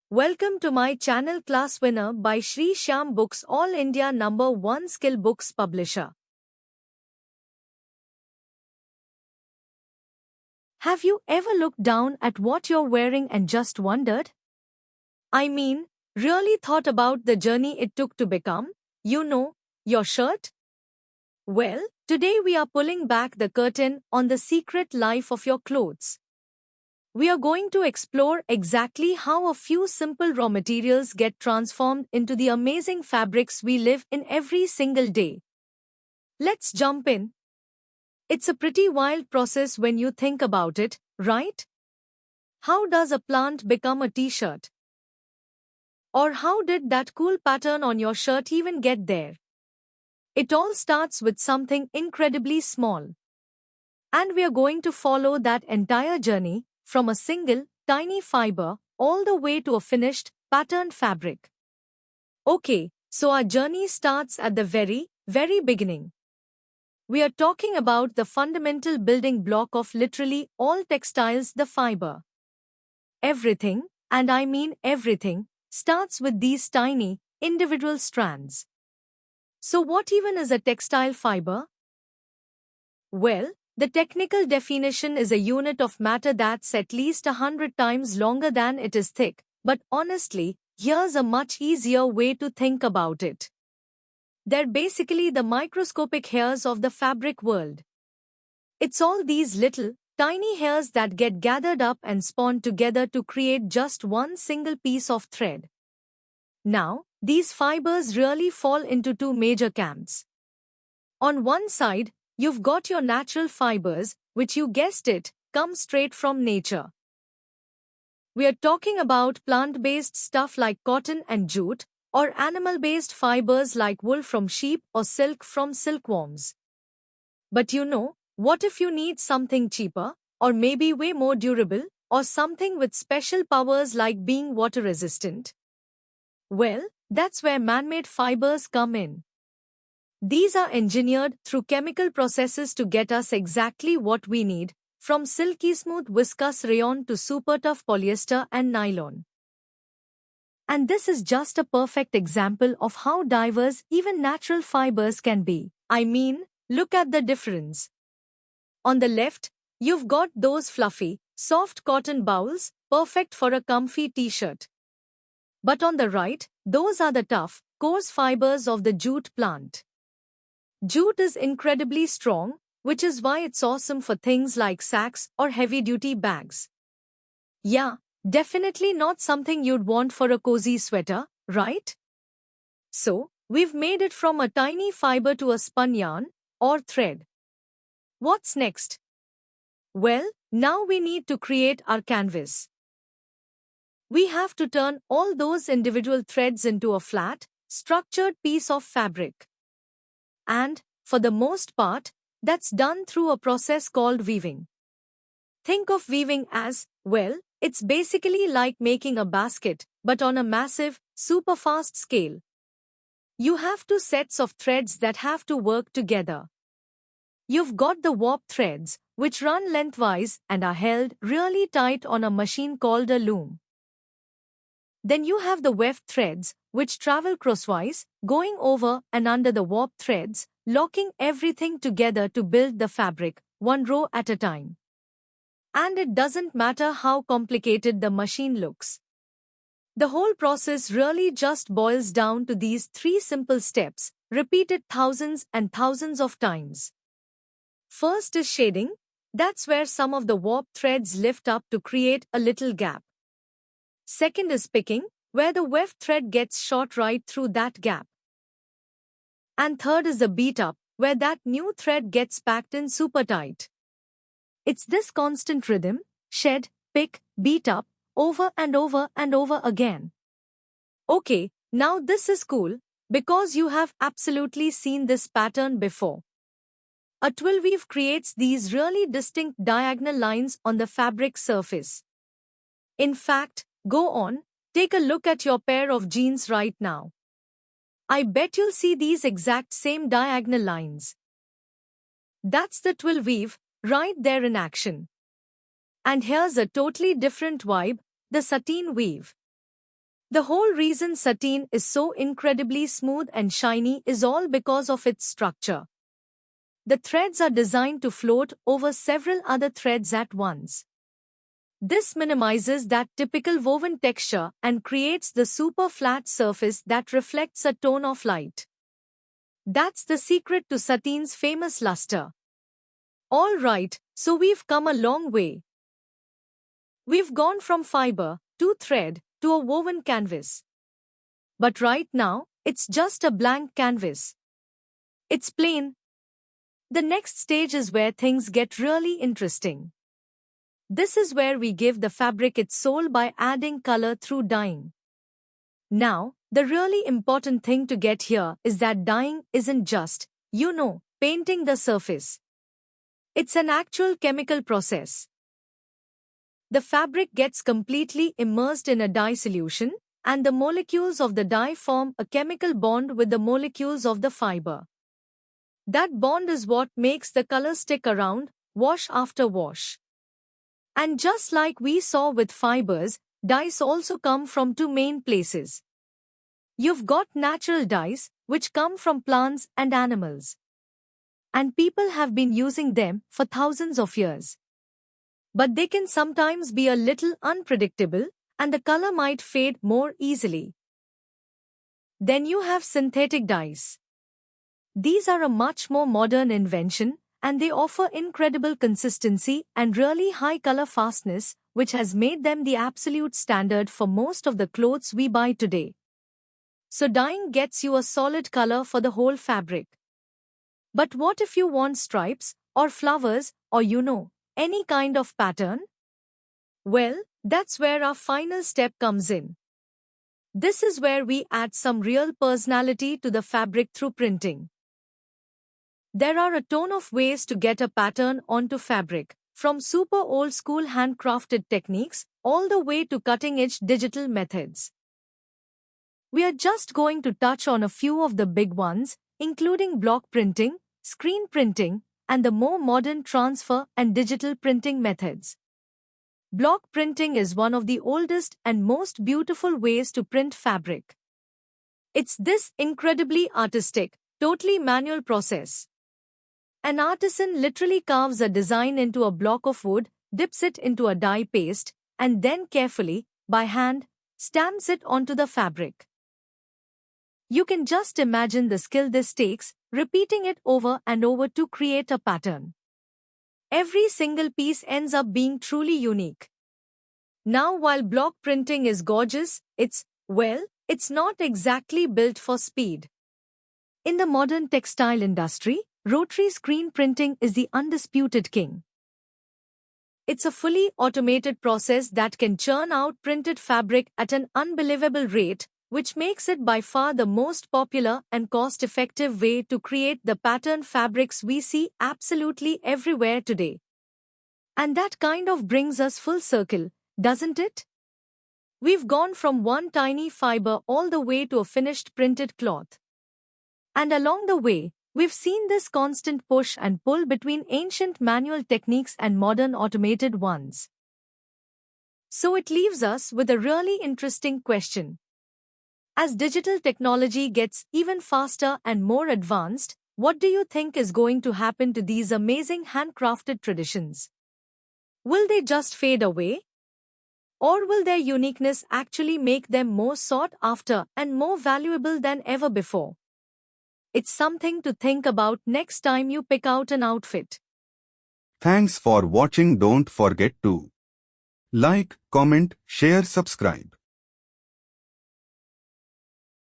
Welcome to my channel Class Winner by Shri Shyam Books, All India #1 skill books publisher. Have you ever looked down at what you're wearing and just wondered? I mean, really thought about the journey it took to become, your shirt? Well, today we are pulling back the curtain on the secret life of your clothes. We are going to explore exactly how a few simple raw materials get transformed into the amazing fabrics we live in every single day. Let's jump in. It's a pretty wild process when you think about it, right? How does a plant become a t-shirt? Or how did that cool pattern on your shirt even get there? It all starts with something incredibly small. And we are going to follow that entire journey from a single, tiny fiber all the way to a finished, patterned fabric. Okay, so our journey starts at the very, very beginning. We are talking about the fundamental building block of literally all textiles, the fiber. Everything, and I mean everything, starts with these tiny, individual strands. So what even is a textile fiber? Well, the technical definition is a unit of matter that's at least 100 times longer than it is thick, but honestly, here's a much easier way to think about it. They're basically the microscopic hairs of the fabric world. It's all these little, tiny hairs that get gathered up and spawn together to create just one single piece of thread. Now, these fibers really fall into two major camps. On one side, you've got your natural fibers, which you guessed it, come straight from nature. We are talking about plant-based stuff like cotton and jute, or animal-based fibers like wool from sheep or silk from silkworms. But what if you need something cheaper, or maybe way more durable, or something with special powers like being water-resistant? Well, that's where man-made fibers come in. These are engineered through chemical processes to get us exactly what we need, from silky smooth viscose rayon to super tough polyester and nylon. And this is just a perfect example of how diverse even natural fibers can be. I mean, look at the difference. On the left, you've got those fluffy, soft cotton bowls, perfect for a comfy t-shirt. But on the right, those are the tough, coarse fibers of the jute plant. Jute is incredibly strong, which is why it's awesome for things like sacks or heavy-duty bags. Yeah, definitely not something you'd want for a cozy sweater, right? So, we've made it from a tiny fiber to a spun yarn, or thread. What's next? Well, now we need to create our canvas. We have to turn all those individual threads into a flat, structured piece of fabric. And, for the most part, that's done through a process called weaving. Think of weaving as, well, it's basically like making a basket, but on a massive, super fast scale. You have two sets of threads that have to work together. You've got the warp threads, which run lengthwise and are held really tight on a machine called a loom. Then you have the weft threads, which travel crosswise, going over and under the warp threads, locking everything together to build the fabric, one row at a time. And it doesn't matter how complicated the machine looks. The whole process really just boils down to these three simple steps, repeated thousands and thousands of times. First is shading. That's where some of the warp threads lift up to create a little gap. Second is picking, where the weft thread gets shot right through that gap. And third is the beat up, where that new thread gets packed in super tight. It's this constant rhythm, shed, pick, beat up, over and over and over again. Okay, now this is cool, because you have absolutely seen this pattern before. A twill weave creates these really distinct diagonal lines on the fabric surface. In fact, go on, take a look at your pair of jeans right now. I bet you'll see these exact same diagonal lines. That's the twill weave, right there in action. And here's a totally different vibe, the sateen weave. The whole reason sateen is so incredibly smooth and shiny is all because of its structure. The threads are designed to float over several other threads at once. This minimizes that typical woven texture and creates the super flat surface that reflects a tone of light. That's the secret to sateen's famous luster. Alright, so we've come a long way. We've gone from fiber to thread to a woven canvas. But right now, it's just a blank canvas. It's plain. The next stage is where things get really interesting. This is where we give the fabric its soul by adding color through dyeing. Now, the really important thing to get here is that dyeing isn't just, painting the surface. It's an actual chemical process. The fabric gets completely immersed in a dye solution, and the molecules of the dye form a chemical bond with the molecules of the fiber. That bond is what makes the color stick around, wash after wash. And just like we saw with fibers, dyes also come from two main places. You've got natural dyes, which come from plants and animals. And people have been using them for thousands of years. But they can sometimes be a little unpredictable, and the color might fade more easily. Then you have synthetic dyes. These are a much more modern invention, and they offer incredible consistency and really high color fastness, which has made them the absolute standard for most of the clothes we buy today. So dyeing gets you a solid color for the whole fabric. But what if you want stripes, or flowers, or any kind of pattern? Well, that's where our final step comes in. This is where we add some real personality to the fabric through printing. There are a ton of ways to get a pattern onto fabric, from super old-school handcrafted techniques all the way to cutting-edge digital methods. We are just going to touch on a few of the big ones, including block printing, screen printing, and the more modern transfer and digital printing methods. Block printing is one of the oldest and most beautiful ways to print fabric. It's this incredibly artistic, totally manual process. An artisan literally carves a design into a block of wood, dips it into a dye paste, and then carefully, by hand, stamps it onto the fabric. You can just imagine the skill this takes, repeating it over and over to create a pattern. Every single piece ends up being truly unique. Now, while block printing is gorgeous, it's not exactly built for speed. In the modern textile industry, rotary screen printing is the undisputed king. It's a fully automated process that can churn out printed fabric at an unbelievable rate, which makes it by far the most popular and cost-effective way to create the pattern fabrics we see absolutely everywhere today. And that kind of brings us full circle, doesn't it? We've gone from one tiny fiber all the way to a finished printed cloth. And along the way, we've seen this constant push and pull between ancient manual techniques and modern automated ones. So it leaves us with a really interesting question. As digital technology gets even faster and more advanced, what do you think is going to happen to these amazing handcrafted traditions? Will they just fade away? Or will their uniqueness actually make them more sought after and more valuable than ever before? It's something to think about next time you pick out an outfit. Thanks for watching. Don't forget to like, comment, share, subscribe.